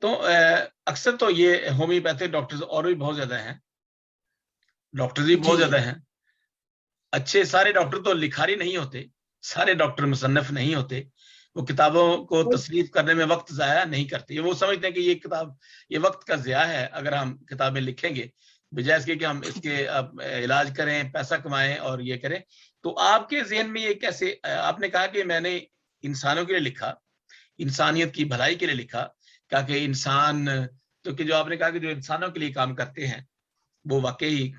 تو اکثر تو یہ ہومیوپیتھک ڈاکٹرز اور بھی بہت زیادہ ہیں، ڈاکٹرز بھی بہت زیادہ ہیں اچھے. سارے ڈاکٹر تو لکھاری نہیں ہوتے، سارے ڈاکٹر مصنف نہیں ہوتے، وہ کتابوں کو تصنیف کرنے میں وقت ضائع نہیں کرتے. وہ سمجھتے ہیں کہ یہ کتاب یہ وقت کا ضیاع ہے اگر ہم کتابیں لکھیں گے بجائے اس کے کہ ہم اس کے علاج کریں، پیسہ کمائیں اور یہ کریں. تو آپ کے ذہن میں یہ کیسے؟ آپ نے کہا کہ میں نے انسانوں کے لیے لکھا، انسانیت کی بھلائی کے لیے لکھا، کہ انسان تو کہ جو آپ نے کہا کہ جو انسانوں کے لیے کام کرتے ہیں وہ واقعی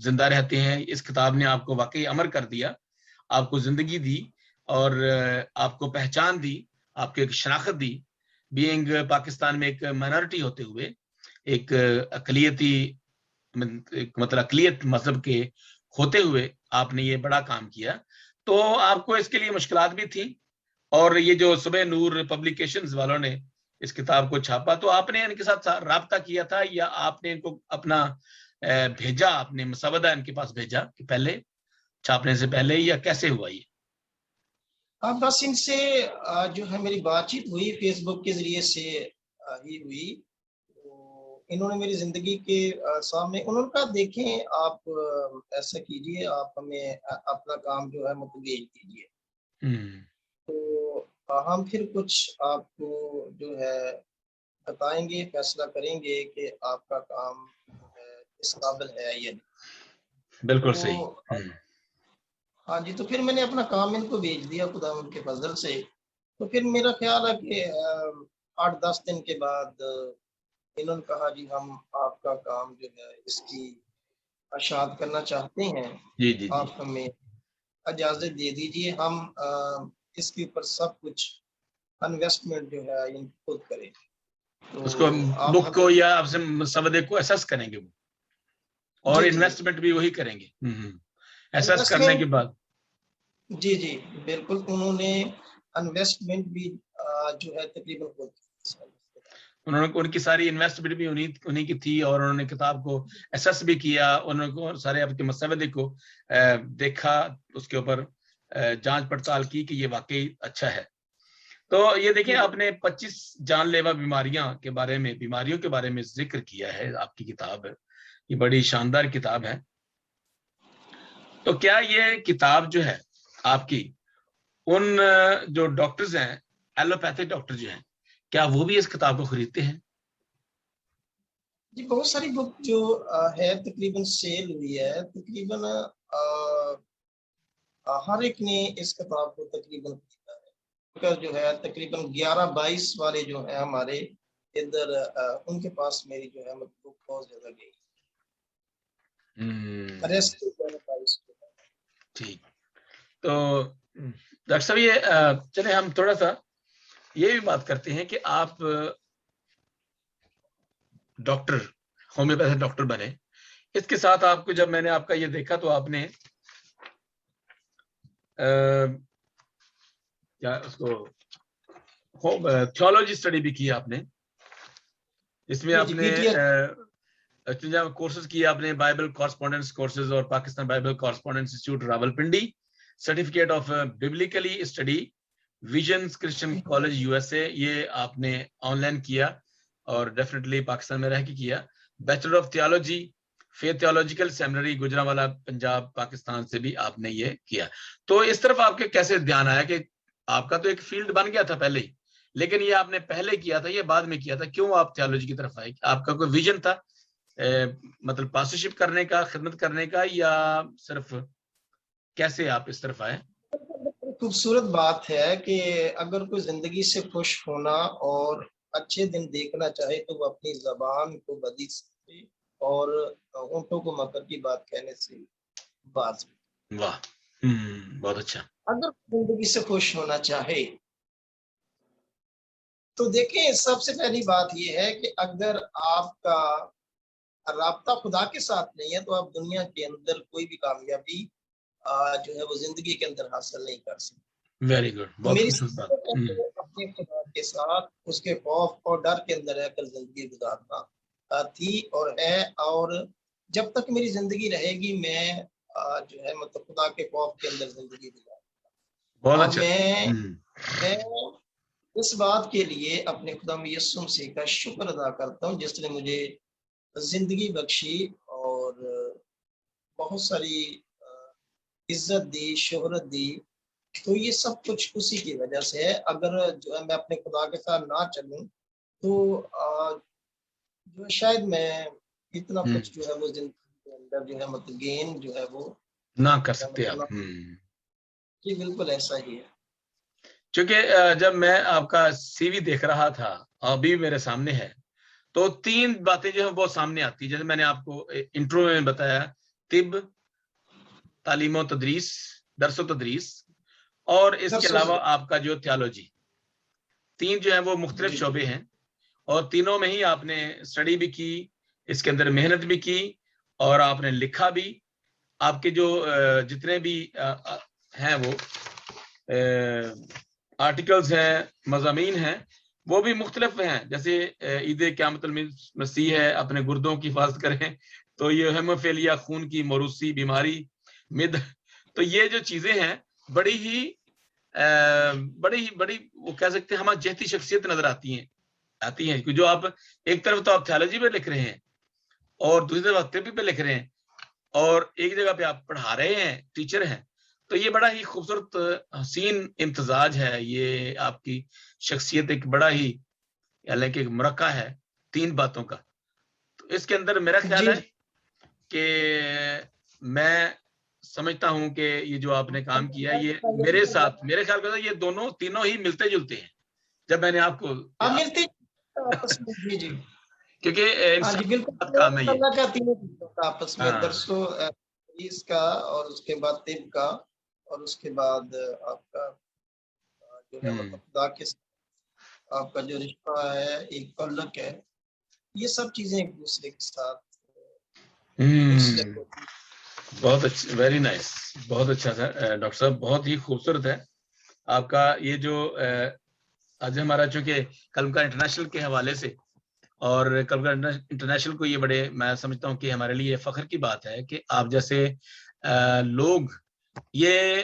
زندہ رہتے ہیں. اس کتاب نے آپ کو واقعی امر کر دیا، آپ کو زندگی دی اور آپ کو پہچان دی، آپ کو ایک شناخت دی. بینگ پاکستان میں ایک مائنورٹی ہوتے ہوئے، ایک اقلیتی مطلب اقلیت مذہب کے ہوتے ہوئے آپ نے یہ بڑا کام کیا. تو آپ کو اس کے لیے مشکلات بھی تھیں، اور یہ جو صبح نور پبلیکیشنز والوں نے اس کتاب کو چھاپا تو آپ نے ان کے ساتھ رابطہ کیا تھا یا آپ نے ان کو اپنا بھیجا، آپ نے مسودہ ان کے پاس بھیجا کہ پہلے چھاپنے سے پہلے، یا کیسے ہوا یہ؟ بس ان سے جو ہے میری بات چیت ہوئی فیس بک کے ذریعے سے ہی ہوئی. انہوں نے میری زندگی کے سامنے انہوں نے کہا دیکھیں آپ ایسا کیجئے، آپ ہمیں اپنا کام جو ہے متبھیج دیجئے. تو ہم پھر کچھ آپ کو جو ہے بتائیں گے، فیصلہ کریں گے کہ آپ کا کام اس قابل ہے یا نہیں. بالکل صحیح. ہاں جی، تو پھر میں نے اپنا کام ان کو بھیج دیا خدا ان کے فضل سے. تو پھر میرا خیال ہے کہ 8-10 دن کے بعد انہوں نے کہا جی ہم آپ کا کام جو ہے اس کی اشاعت کرنا چاہتے ہیں، جی آپ ہمیں اجازت دے دیجئے، ہم اس کے اوپر سب کچھ انویسٹمنٹ جو ہے خود کریں. اس کو بک کو یا آپ سے مسودے کو اسیس کریں گے وہ، اور انویسٹمنٹ بھی وہی کریں گے اسیس کرنے کے بعد. جی بالکل. انہوں نے انویسٹمنٹ بھی جو ہے تقریباً انہوں نے ان کی ساری انویسٹمنٹ بھی انہیں کی تھی، اور انہوں نے کتاب کو اسیس بھی کیا، انہوں نے سارے آپ کے مسودے کو دیکھا، اس کے اوپر جانچ پڑتال کی کہ یہ واقعی اچھا ہے. تو یہ دیکھیں آپ نے 25 جان لیوا بیماریوں کے بارے میں ذکر کیا ہے. آپ کی کتاب ہے یہ بڑی شاندار کتاب ہے. تو کیا یہ کتاب جو ہے آپ کی ان جو ڈاکٹرز ہیں ایلوپیتھک ڈاکٹر جو ہیں کیا وہ بھی اس کتاب کو خریدتے ہیں؟ جی بہت ساری بک جو ہے تقریباً سیل ہوئی ہے، تقریباً ہر ایک نے اس کتاب کو تقریباً خریدا ہے. جو ہے تقریباً 11-22 والے جو ہیں ہمارے ادھر ان کے پاس میری جو ہے بک بہت زیادہ گئی. ٹھیک. تو ڈاکٹر صاحب یہ چلیں ہم تھوڑا سا یہ بھی بات کرتے ہیں کہ آپ ڈاکٹر ہومیوپیتھک ڈاکٹر بنے. اس کے ساتھ آپ کو جب میں نے آپ کا یہ دیکھا تو آپ نے کیا اس کو تھیولوجی اسٹڈی بھی کی آپ نے، اس میں آپ نے کورسز کیے، آپ نے بائبل کورسپونڈنس کورسز اور Pakistan Bible correspondence institute Rawalpindi, certificate of biblically study, visions Christian college U S A, یہ آپ نے آن لائن کیا اور ڈیفینیٹلی پاکستان میں رہ کے کیا. Bachelor of theology faith theological seminary Gujranwala Punjab Pakistan سے بھی آپ نے یہ کیا. تو اس طرف آپ کے کیسے دھیان آیا کہ آپ کا تو ایک فیلڈ بن گیا تھا پہلے ہی، لیکن یہ آپ نے پہلے کیا تھا، یہ بعد میں کیا تھا، کیوں آپ تھیولوجی کی طرف آئے؟ آپ کا کوئی ویژن تھا مطلب پاسٹرشپ کرنے کا، خدمت کرنے کا، یا صرف کیسے آپ اس طرف آئے؟ خوبصورت بات ہے کہ اگر کوئی زندگی سے خوش ہونا اور اچھے دن دیکھنا چاہے تو وہ اپنی زبان کو بدل سکتے اور اونٹوں کو مکر کی بات کہنے سے باز. واہ، بہت اچھا. اگر زندگی سے خوش ہونا چاہے تو دیکھیں سب سے پہلی بات یہ ہے کہ اگر آپ کا رابطہ خدا کے ساتھ نہیں ہے تو آپ دنیا کے اندر کوئی بھی کامیابی جو ہے وہ زندگی کے اندر حاصل نہیں کر سکتے. ویری گڈ، بہت خوبصورت بات. اپنے خدا کے ساتھ اس کے خوف اور ڈر کے اندر رہ کر زندگی گزارنا تھی اور ہے، اور جب تک میری زندگی رہے گی میں جو ہے مطلب خدا کے خوف کے اندر زندگی گزاروں. بہت اچھا. میں اس بات کے لیے اپنے خدا یسوع مسیح کا شکر ادا کرتا ہوں جس نے مجھے زندگی بخشی اور بہت ساری عزت دی، شہرت دی، تو یہ سب کچھ اسی کی وجہ سے ہے۔ اگر جو ہے میں اپنے خدا کے ساتھ نہ چلوں تو جو شاید میں اتنا کچھ جو ہے وہ زندگی کے اندر جو ہے مطلب گین جو ہے وہ نہ کر سکتے آپ۔ جی بالکل ایسا ہی ہے۔ چونکہ جب میں آپ کا سی وی دیکھ رہا تھا، ابھی میرے سامنے ہے، تو 3 باتیں جو ہیں وہ سامنے آتی ہیں، جیسے میں نے آپ کو انٹرو میں بتایا، طب، تعلیم و تدریس، درس و تدریس، اور اس کے علاوہ آپ کا جو تھیالوجی، 3 جو ہیں وہ مختلف شعبے ہیں، اور تینوں میں ہی آپ نے اسٹڈی بھی کی، اس کے اندر محنت بھی کی، اور آپ نے لکھا بھی۔ آپ کے جو جتنے بھی ہیں وہ آرٹیکلز ہیں، مضامین ہیں، وہ بھی مختلف ہیں، جیسے عید قیامت المسیح ہے، اپنے گردوں کی حفاظت کریں، تو یہ ہیموفیلیا، خون کی موروثی بیماری، مد، تو یہ جو چیزیں ہیں بڑی ہی وہ کہہ سکتے ہیں ہماری جہتی شخصیت نظر آتی ہیں، جو آپ ایک طرف تو آپ تھیالوجی پہ لکھ رہے ہیں اور دوسری طرف آپ طب پہ لکھ رہے ہیں، اور ایک جگہ پہ آپ پڑھا رہے ہیں، ٹیچر ہیں، تو یہ بڑا ہی خوبصورت حسین امتزاج ہے، یہ آپ کی شخصیت ایک بڑا ہی حالانکہ ایک مرکہ ہے 3 باتوں کا۔ تو اس کے اندر میرا خیال ہے کہ میں سمجھتا ہوں کہ یہ جو آپ نے کام کیا، یہ میرے ساتھ میرے خیال میں یہ تینوں ہی ملتے جلتے ہیں، جب میں نے آپ کو کیونکہ کام ہے یہ آپس میں درس و تدریس کا، اور اس کے بعد طب کا، اور اس کے بعد آپ کا جو ہے مطلب خدا کے آپ کا جو رشتہ ہے، ایک تعلق ہے، یہ سب چیزیں ایک دوسرے کے ساتھ بہت اچھا، ویری نائس، بہت اچھا تھا ڈاکٹر صاحب، بہت ہی خوبصورت ہے آپ کا یہ جو آج ہمارا چونکہ کلمکار انٹرنیشنل کے حوالے سے، اور کلمکار انٹرنیشنل کو یہ بڑے میں سمجھتا ہوں کہ ہمارے لیے فخر کی بات ہے کہ آپ جیسے لوگ، یہ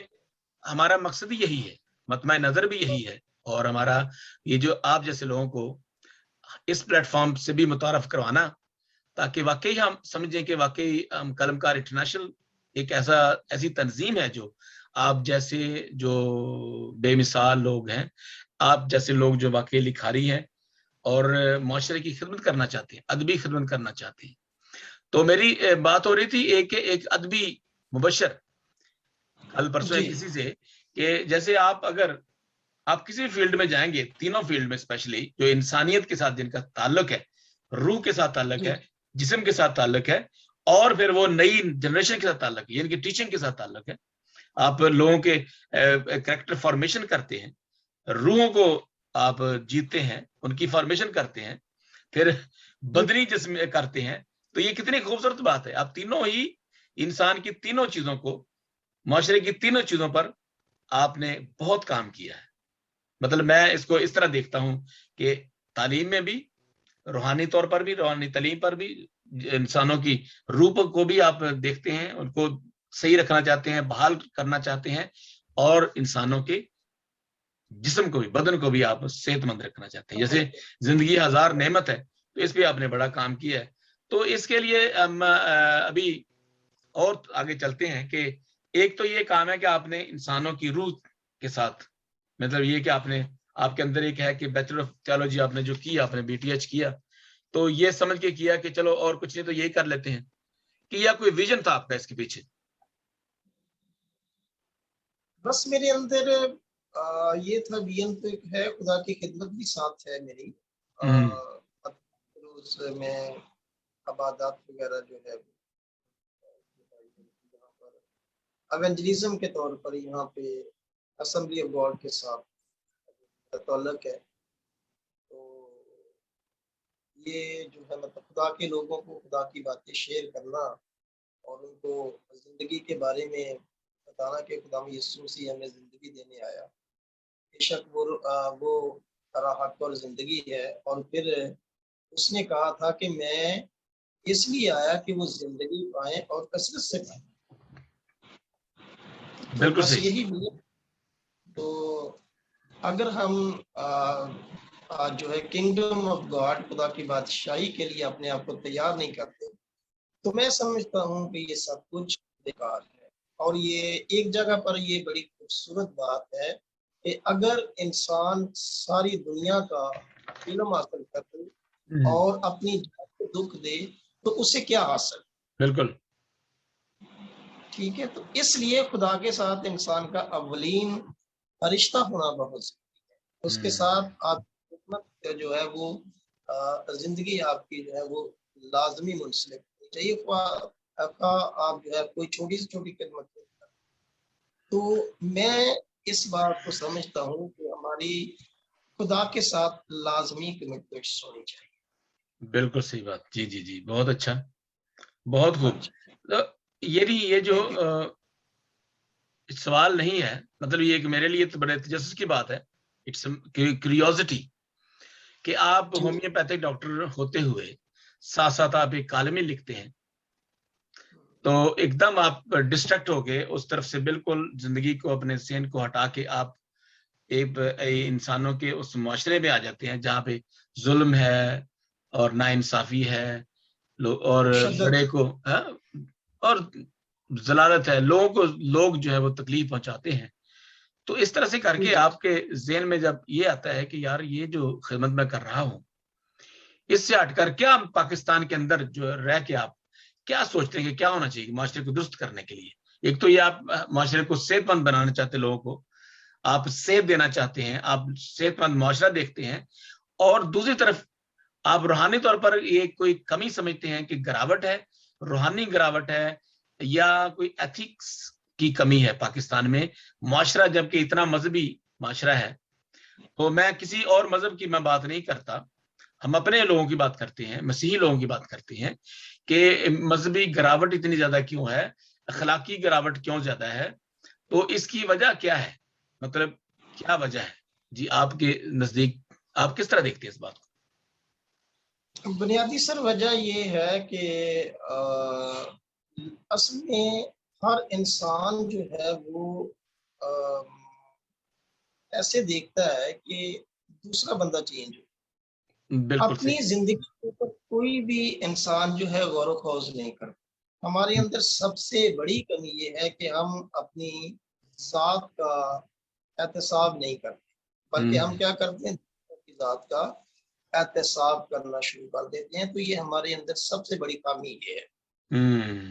ہمارا مقصد ہی یہی ہے، مطمع نظر بھی یہی ہے، اور ہمارا یہ جو آپ جیسے لوگوں کو اس پلیٹ فارم سے بھی متعارف کروانا، تاکہ واقعی ہم سمجھیں کہ واقعی قلمکار انٹرنیشنل ایک ایسی تنظیم ہے جو آپ جیسے جو بے مثال لوگ ہیں، آپ جیسے لوگ جو واقعی لکھاری ہیں اور معاشرے کی خدمت کرنا چاہتے ہیں، ادبی خدمت کرنا چاہتے ہیں۔ تو میری بات ہو رہی تھی ایک ادبی مبشر کل پرسوں کسی سے، کہ جیسے اگر آپ کسی فیلڈ میں جائیں گے، تینوں فیلڈ میں اسپیشلی جو انسانیت کے ساتھ جن کا تعلق ہے، روح کے ساتھ تعلق ہے، جسم کے ساتھ تعلق ہے، اور پھر وہ نئی جنریشن کے ساتھ تعلق ہے، یعنی کہ ٹیچنگ کے ساتھ تعلق ہے، آپ لوگوں کے کریکٹر فارمیشن کرتے ہیں، روحوں کو آپ جیتتے ہیں، ان کی فارمیشن کرتے ہیں، پھر بدنی جسم کرتے ہیں، تو یہ کتنی خوبصورت بات ہے۔ آپ تینوں ہی انسان کی تینوں چیزوں کو، معاشرے کی تینوں چیزوں پر آپ نے بہت کام کیا ہے۔ مطلب میں اس کو اس طرح دیکھتا ہوں کہ تعلیم میں بھی، روحانی طور پر بھی، روحانی تعلیم پر بھی، انسانوں کی روح کو بھی آپ دیکھتے ہیں، ان کو صحیح رکھنا چاہتے ہیں، بحال کرنا چاہتے ہیں، اور انسانوں کے جسم کو بھی، بدن کو بھی آپ صحت مند رکھنا چاہتے ہیں۔ جیسے زندگی 1000 نعمت ہے، تو اس پہ آپ نے بڑا کام کیا ہے۔ تو اس کے لیے ابھی اور آگے چلتے ہیں کہ ایک تو یہ کام ہے کہ آپ نے انسانوں کی روح کے ساتھ، مطلب یہ کہ آپ کے اندر ایک ہے کہ بیچلر آف تھیالوجی آپ نے جو کیا، آپ نے BTH کیا، تو یہ سمجھ کے کیا کہ چلو اور کچھ نہیں تو یہی کر لیتے ہیں، کہ یا کوئی ویژن تھا آپ کا اس کے پیچھے؟ بس میرے اندر یہ تھا، ویژن تو ایک ہے، خدا کی خدمت بھی ساتھ ہے میری، روز میں عبادات وغیرہ جو ہے ایونجلیزم کے طور پر یہاں پہ اسمبلی آف گاڈ کے ساتھ تعلق ہے۔ تو یہ جو ہے مطلب خدا کے لوگوں کو خدا کی باتیں شیئر کرنا، اور ان کو زندگی کے بارے میں بتانا کہ خدا یسوع مسیح ہمیں زندگی دینے آیا، بے شک وہ راہ حق اور زندگی ہے، اور پھر اس نے کہا تھا کہ میں اس لیے آیا کہ وہ زندگی پائیں اور کثرت سے پائیں۔ بالکل صحیح۔ یہی بھی تو اگر ہم جو ہے کنگڈم آف گاڈ، خدا کی بادشاہی کے لیے اپنے آپ کو تیار نہیں کرتے، تو میں سمجھتا ہوں کہ یہ سب کچھ بیکار ہے۔ اور یہ ایک جگہ پر یہ بڑی خوبصورت بات ہے کہ اگر انسان ساری دنیا کا علم حاصل کرے اور اپنی جان کو دکھ دے تو اسے کیا حاصل؟ بالکل ٹھیک ہے، تو اس لیے خدا کے ساتھ انسان کا اولین رشتہ ہونا بہت ضروری ہے۔ اس کے ساتھ آپ کی خدمت جو ہے وہ زندگی آپ کی جو ہے وہ لازمی منسلک ہونی چاہیے، آپ جو ہے کوئی چھوٹی سے چھوٹی خدمت کریں۔ تو میں اس بات کو سمجھتا ہوں کہ ہماری خدا کے ساتھ لازمی کمٹمنٹ ہونی چاہیے۔ بالکل صحیح بات، جی جی جی، بہت اچھا، بہت خوب۔ یہ جو سوال نہیں ہے، مطلب یہ کہ میرے لیے تو بڑے تجسس کی بات ہے، اٹس کیوریوسٹی، کہ آپ ہومیوپیتھک ڈاکٹر ہوتے ہوئے ساتھ ساتھ آپ ایک کالمی لکھتے ہیں، تو ایک دم آپ ڈسٹریکٹ ہو کے اس طرف سے بالکل زندگی کو، اپنے ذہن کو ہٹا کے آپ ایک انسانوں کے اس معاشرے میں آ جاتے ہیں جہاں پہ ظلم ہے اور ناانصافی ہے اور بڑے کو اور ضلالت ہے، لوگ جو ہے وہ تکلیف پہنچاتے ہیں۔ تو اس طرح سے کر کے آپ کے ذہن میں جب یہ آتا ہے کہ یار یہ جو خدمت میں کر رہا ہوں، اس سے ہٹ کر کیا پاکستان کے اندر جو رہ کے آپ کیا سوچتے ہیں کہ کیا ہونا چاہیے معاشرے کو درست کرنے کے لیے؟ ایک تو یہ آپ معاشرے کو صحت مند بنانا چاہتے، لوگوں کو آپ صحت دینا چاہتے ہیں، آپ صحت مند معاشرہ دیکھتے ہیں، اور دوسری طرف آپ روحانی طور پر یہ کوئی کمی سمجھتے ہیں کہ گراوٹ ہے، روحانی گراوٹ ہے، یا کوئی ایتھکس کی کمی ہے پاکستان میں، معاشرہ جبکہ اتنا مذہبی معاشرہ ہے۔ تو میں کسی اور مذہب کی میں بات نہیں کرتا، ہم اپنے لوگوں کی بات کرتے ہیں، مسیحی لوگوں کی بات کرتے ہیں کہ مذہبی گراوٹ اتنی زیادہ کیوں ہے، اخلاقی گراوٹ کیوں زیادہ ہے، تو اس کی وجہ کیا ہے، مطلب کیا وجہ ہے؟ جی آپ کے نزدیک آپ کس طرح دیکھتے ہیں اس بات کو؟ بنیادی سر وجہ یہ ہے کہ اصل میں ہر انسان جو ہے وہ ایسے دیکھتا ہے کہ دوسرا بندہ چینج ہو۔ اپنی زندگی کے اوپر کوئی بھی انسان جو ہے غور و خوض نہیں کرتا۔ ہمارے اندر سب سے بڑی کمی یہ ہے کہ ہم اپنی ذات کا احتساب نہیں کرتے، بلکہ ہم کیا کرتے ہیں، ذات کا احتساب کرنا شروع کر دیتے ہیں۔ تو یہ ہمارے اندر سب سے بڑی خامی یہ ہے۔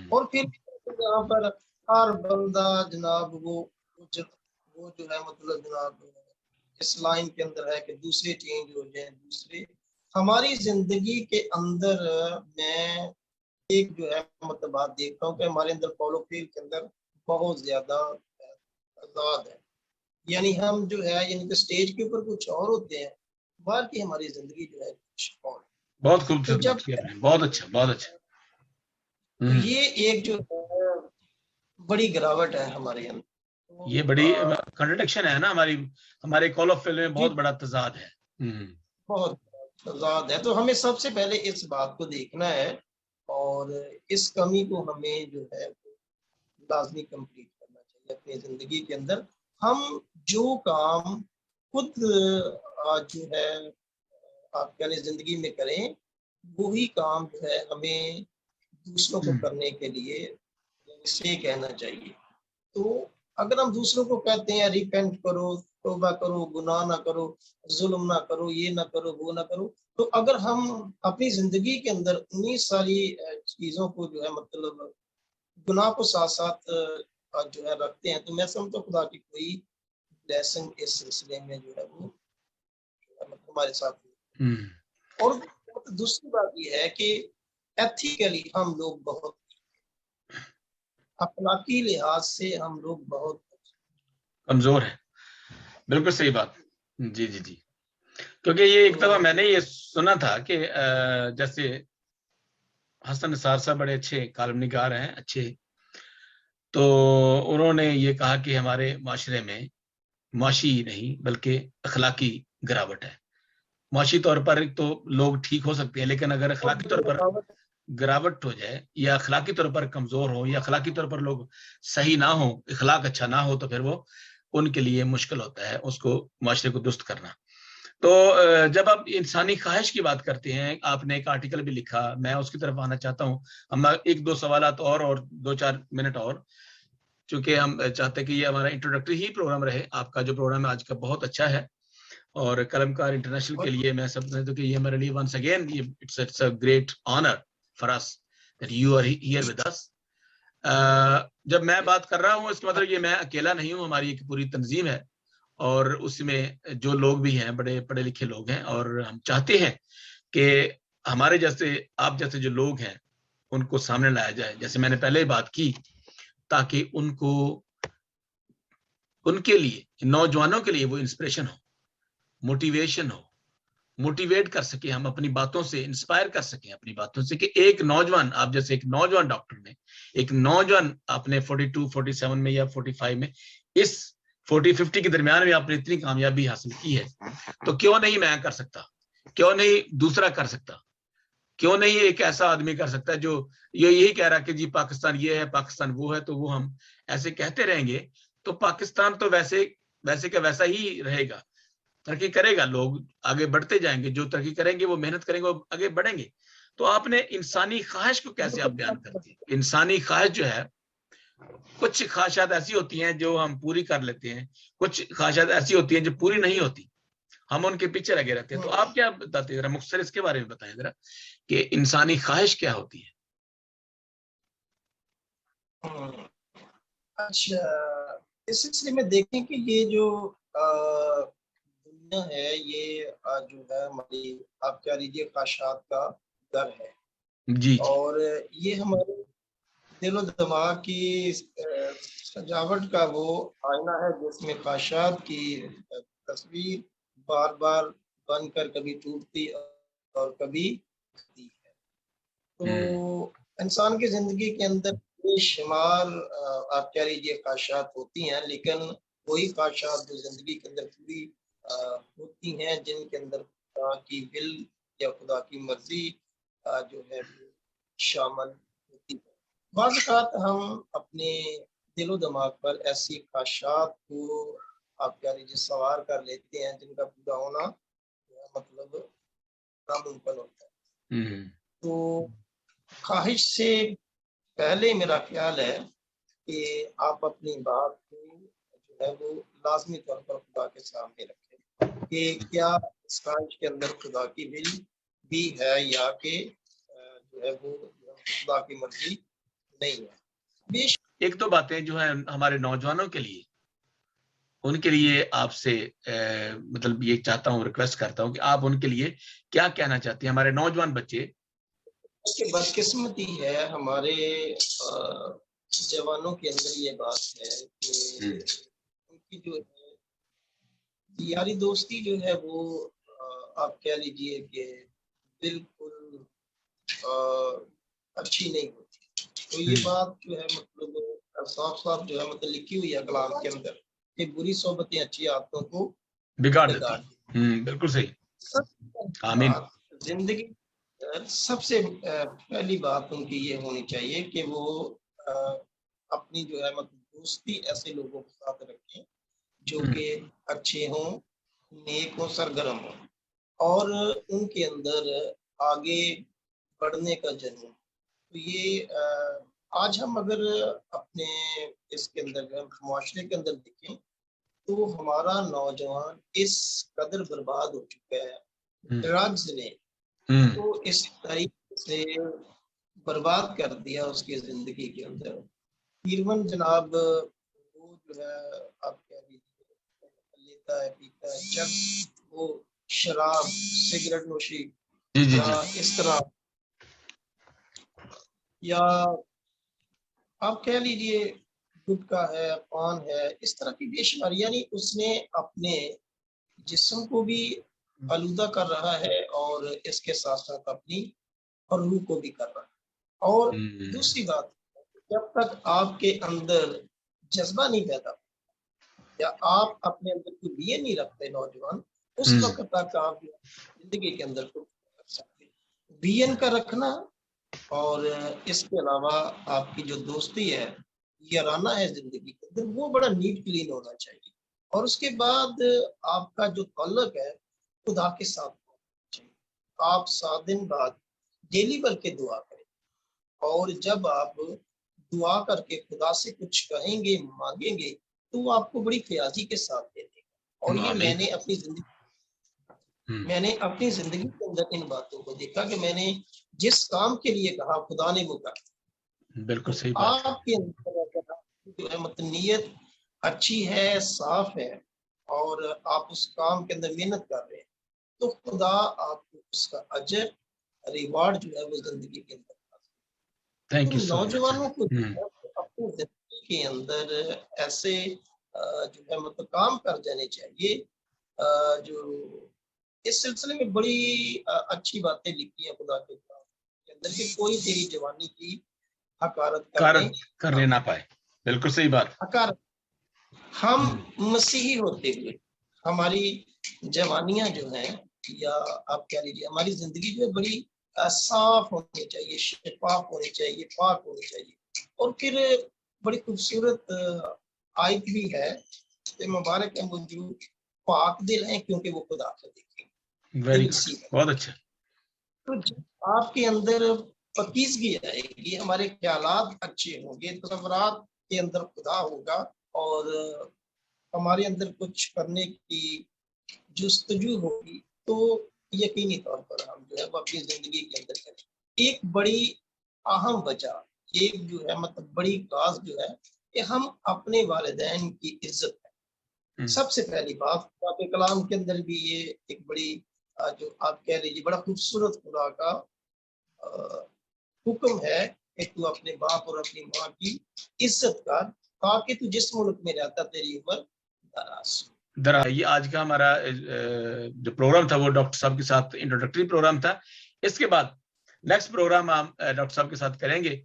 اور پھر یہاں پر ہر بندہ جناب وہ جو ہے مطلب جناب اس لائن کے اندر ہے کہ دوسرے چینج ہو جائیں، دوسرے ہماری زندگی کے اندر میں ایک جو ہے مطلب بات دیکھتا ہوں کہ ہمارے اندر فالو فیل کے اندر بہت زیادہ آزاد ہے، یعنی ہم جو ہے یعنی کہ سٹیج کے اوپر کچھ اور ہوتے ہیں، باہر کی ہماری زندگی جو ہے کچھ اور۔ بہت خوبصورت، بہت اچھا، بہت اچھا۔ یہ ایک جو ہے بڑی گراوٹ ہے ہمارے اندر، یہ بڑی کنٹرڈکشن ہے نا، ہمارے کال آف فیل میں بہت بڑا تضاد ہے، بہت تضاد ہے۔ تو ہمیں سب سے پہلے اس بات کو دیکھنا ہے اور اس کمی کو ہمیں جو ہے لازمی کمپلیٹ کرنا چاہیے اپنی زندگی کے اندر۔ ہم جو کام خود جو ہے آپ یعنی زندگی میں کریں، وہی کام جو ہے ہمیں دوسروں کو کرنے کے لیے سے کہنا چاہیے۔ تو اگر ہم دوسروں کو کہتے ہیں ریپینٹ کرو، توبہ کرو، گناہ نہ کرو، ظلم نہ کرو، یہ نہ کرو، وہ نہ کرو، تو اگر ہم اپنی زندگی کے اندر انہی ساری چیزوں کو جو ہے مطلب گناہ کو ساتھ ساتھ جو ہے رکھتے ہیں، تو میں سمجھتا ہوں خدا کی کوئی بلیسنگ اس سلسلے میں جو ہے وہ ہمارے ساتھ۔ اور دوسری بات یہ ہے کہ ایتھیکلی ہم لوگ بہت، اخلاقی لحاظ سے ہم لوگ بہت کمزور ہیں۔ بالکل صحیح بات، جی جی جی، کیونکہ یہ ایک دفعہ میں نے یہ سنا تھا کہ جیسے حسن نثار صاحب بڑے اچھے کالم نگار ہیں، اچھے، تو انہوں نے یہ کہا کہ ہمارے معاشرے میں معاشی نہیں بلکہ اخلاقی گراوٹ ہے۔ معاشی طور پر تو لوگ ٹھیک ہو سکتے ہیں، لیکن اگر اخلاقی طور پر گراوٹ ہو جائے یا اخلاقی طور پر کمزور ہو یا اخلاقی طور پر لوگ صحیح نہ ہو، اخلاق اچھا نہ ہو، تو پھر وہ ان کے لیے مشکل ہوتا ہے اس کو معاشرے کو درست کرنا. تو جب آپ انسانی خواہش کی بات کرتے ہیں, آپ نے ایک آرٹیکل بھی لکھا, میں اس کی طرف آنا چاہتا ہوں. ہم ایک دو سوالات اور 2-4 منٹ اور, چونکہ ہم چاہتے ہیں کہ یہ ہمارا انٹروڈکٹری ہی پروگرام رہے. آپ کا جو پروگرام ہے آج کا بہت اچھا ہے, اور قلم کار انٹرنیشنل کے لیے میں سمجھتا ہوں کہ یہ ہمارے لیے once again it's a great honour for us that you are here with us. جب میں بات کر رہا ہوں اس کا مطلب یہ میں اکیلا نہیں ہوں, ہماری ایک پوری تنظیم ہے, اور اس میں جو لوگ بھی ہیں بڑے پڑھے لکھے لوگ ہیں, اور ہم چاہتے ہیں کہ ہمارے جیسے آپ جیسے جو لوگ ہیں ان کو سامنے لایا جائے, جیسے میں نے پہلے بات کی, تاکہ ان کو ان کے لیے نوجوانوں کے لیے وہ انسپریشن ہو, موٹیویشن ہو, موٹیویٹ کر سکیں ہم اپنی باتوں سے, انسپائر کر سکیں اپنی باتوں سے, کہ ایک نوجوان, آپ جیسے ایک نوجوان ڈاکٹر نے, ایک نوجوان آپ نے 42 47 میں یا 45 میں, اس 40-50 کے درمیان میں آپ نے اتنی کامیابی حاصل کی ہے, تو کیوں نہیں میں کر سکتا, کیوں نہیں دوسرا کر سکتا, کیوں نہیں ایک ایسا آدمی کر سکتا ہے جو یہی کہہ رہا کہ جی پاکستان یہ ہے, پاکستان وہ ہے, تو وہ ہم ایسے کہتے رہیں گے تو پاکستان تو ویسے کا ویسا ہی رہے گا, ترقی کرے گا, لوگ آگے بڑھتے جائیں گے, جو ترقی کریں گے وہ محنت کریں گے وہ آگے بڑھیں گے. تو آپ نے انسانی خواہش کو کیسے آپ بیان کرتے ہیں؟ انسانی خواہش جو ہے, کچھ خواہشات ایسی ہوتی ہیں جو ہم پوری کر لیتے ہیں, کچھ خواہشات ایسی ہوتی ہیں جو پوری نہیں ہوتی, ہم ان کے پیچھے لگے رہتے ہیں. تو آپ کیا بتاتے ہیں, ذرا مختصر اس کے بارے میں بتائیں ذرا, کہ انسانی خواہش کیا ہوتی ہے؟ اچھا, اس سلسلے میں دیکھیں کہ یہ جو دنیا ہے, یہ جو ہے ہماری, آپ کہہ لیجیے خواہشات کا گھر ہے. جی اور یہ ہمارے دل و دماغ کی سجاوٹ کا وہ آئینہ ہے جس میں خواہشات کی تصویر بار بار بن کر کبھی ٹوٹتی اور کبھی اٹھتی ہے. تو انسان کی زندگی کے اندر بے شمار آپ کہہ لیجیے خواہشات ہوتی ہیں, لیکن وہی خواہشات جو زندگی کے اندر پوری ہوتی ہیں جن کے اندر خدا کی ول یا خدا کی مرضی جو ہے شامل ہوتی ہے. بعض اوقات ہم اپنے دل و دماغ پر ایسی خواہشات کو آپ کہہ لیجیے سوار کر لیتے ہیں جن کا پورا ہونا مطلب ناممکن ہوتا ہے. تو خواہش سے پہلے میرا خیال ہے کہ آپ اپنی بات کو جو ہے وہ لازمی طور پر خدا کے سامنے رکھیں کہ کیا اس خواہش کے اندر خدا کی ول بھی ہے یا کہ جو ہے وہ خدا کی مرضی نہیں ہے. ایک دو باتیں جو ہیں ہمارے نوجوانوں کے لیے, ان کے لیے آپ سے مطلب یہ چاہتا ہوں, ریکویسٹ کرتا ہوں کہ آپ ان کے لیے کیا کہنا چاہتے ہیں, ہمارے نوجوان بچے. بدقسمتی ہے ہمارے جوانوں کے اندر یہ بات ہے کہ ان کی جو ہے یاری دوستی جو ہے وہ آپ کہہ لیجئے کہ بالکل اچھی نہیں ہوتی. تو یہ بات جو ہے مطلب صاف صاف جو ہے مطلب لکھی ہوئی ہے کلام کے اندر کہ بری صحبتیں اچھی عادتوں کو بگاڑ دیتی. بالکل صحیح. آمین. زندگی سب سے پہلی بات ان کی یہ ہونی چاہیے کہ وہ اپنی جو ہے مطلب دوستی ایسے لوگوں کے ساتھ رکھیں جو کہ اچھے ہوں, نیک ہوں, سرگرم ہوں, اور ان کے اندر آگے بڑھنے کا جنون. تو یہ آج ہم اگر اپنے اس کے اندر معاشرے کے اندر دیکھیں تو ہمارا نوجوان اس قدر برباد ہو چکا ہے ڈرگز نے, تو اس طریقے سے برباد کر دیا اس کی زندگی کے اندر. ایون جناب وہ جو ہے آپ کہہ لیجیے لیتا ہے, پیتا ہے, جب وہ شراب, سگریٹ نوشی یا اس طرح, یا آپ کہہ لیجیے گٹکا ہے, پان ہے, اس طرح کی بے شمار, یعنی اس نے اپنے جسم کو بھی آلودہ کر رہا ہے اور اس کے ساتھ ساتھ اپنی روح کو بھی کر رہا ہے. اور دوسری بات, جب تک آپ کے اندر جذبہ نہیں پیدا یا آپ اپنے اندر کوئی نیت نہیں رکھتے نوجوان, اس وقت تک آپ زندگی کے اندر کچھ کر سکتے. بین کا رکھنا اور اس کے علاوہ آپ کی جو دوستی ہے, یارانہ ہے زندگی کے اندر, وہ بڑا نیٹ کلین ہونا چاہیے. اور اس کے بعد آپ کا جو تعلق ہے خدا کے ساتھ ہونا چاہیے. آپ 7 دن بعد ڈیلی بلکہ دعا کریں, اور جب آپ دعا کر کے خدا سے کچھ کہیں گے, مانگیں گے, تو وہ آپ کو بڑی فیاضی کے ساتھ دے دے گا. اور یہ آمین. میں نے اپنی زندگی کے اندر ان باتوں کو دیکھا کہ میں نے جس کام کے لیے کہا خدا نے وہ کر. بالکل تو صحیح بات ہے. آپ کے اندر جو ہے مطلب نیت اچھی ہے, صاف ہے, اور آپ اس کام کے اندر محنت کر رہے ہیں, تو خدا آپ کو اس کا اجر, ریوارڈ جو ہے وہ زندگی کے اندر. تھینک تو یو سو مچ. نوجوانوں کو اپنی زندگی کے اندر ایسے جو ہے مطلب کام کر جانے چاہیے جو اس سلسلے میں بڑی اچھی باتیں لکھی ہیں خدا کے اندر, کہ کوئی تیری جوانی کی حقارت کرنے نہ پائے. بالکل صحیح بات. حقارت. ہم مسیحی ہوتے ہوئے ہماری جوانیاں جو ہیں, یا آپ کہہ لیجیے ہماری زندگی جو ہے بڑی صاف ہونی چاہیے, شفاف ہونی چاہیے, پاک ہونی چاہیے. اور پھر بڑی خوبصورت آیت بھی ہے کہ مبارک ہے موجود پاک دل ہیں کیونکہ وہ خدا کو دیکھیں. ویری گڈ, بہت اچھا. تو آپ کے اندر پاکیزگی آئے گی, ہمارے خیالات اچھے ہوں گے, تصورات کے اندر خدا ہوگا, اور ہمارے اندر کچھ کرنے کی جستجو ہوگی, تو یقینی طور پر ہم جو ہے وہ اپنی زندگی کے اندر کریں. ایک بڑی اہم وجہ, ایک جو ہے مطلب بڑی کاز جو ہے کہ ہم اپنے والدین کی عزت کریں. سب سے پہلی بات آپ کے کلام کے اندر بھی یہ ایک بڑی جو آپ کہہ لیجیے بڑا خوبصورت خدا کا حکم ہے کہ تو اپنے باپ اور اپنی ماں کی عزت کر, تاکہ تو جس ملک میں رہتا تیری عمر دراز. یہ آج کا ہمارا جو پروگرام تھا وہ ڈاکٹر صاحب کے ساتھ انٹروڈکٹری پروگرام تھا. اس کے بعد نیکسٹ پروگرام ہم ڈاکٹر صاحب کے ساتھ کریں گے,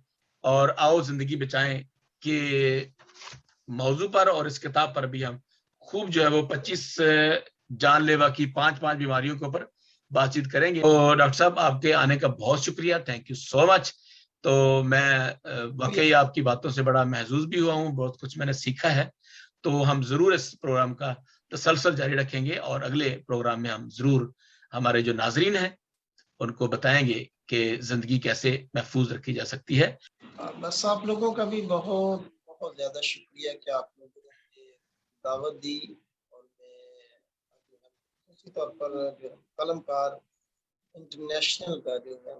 اور آؤ زندگی بچائیں کہ موضوع پر اور اس کتاب پر بھی ہم خوب جو ہے وہ 25 جان لیوا کی 5 بیماریوں کے اوپر بات چیت کریں گے. تو ڈاکٹر صاحب آپ کے آنے کا بہت شکریہ, تھینک یو سو مچ. تو میں واقعی آپ کی باتوں سے بڑا محظوظ بھی ہوا ہوں, بہت کچھ میں نے سیکھا ہے. تو ہم ضرور اس پروگرام کا تسلسل جاری رکھیں گے, اور اگلے پروگرام میں ہم ضرور ہمارے جو ناظرین ہیں ان کو بتائیں گے کہ زندگی کیسے محفوظ رکھی جا سکتی ہے. بس آپ لوگوں کا بھی بہت بہت زیادہ شکریہ کہ آپ لوگوں نے دعوت دی, اور میں خصوصی طور پر جو قلم کار انٹرنیشنل کا جو ہے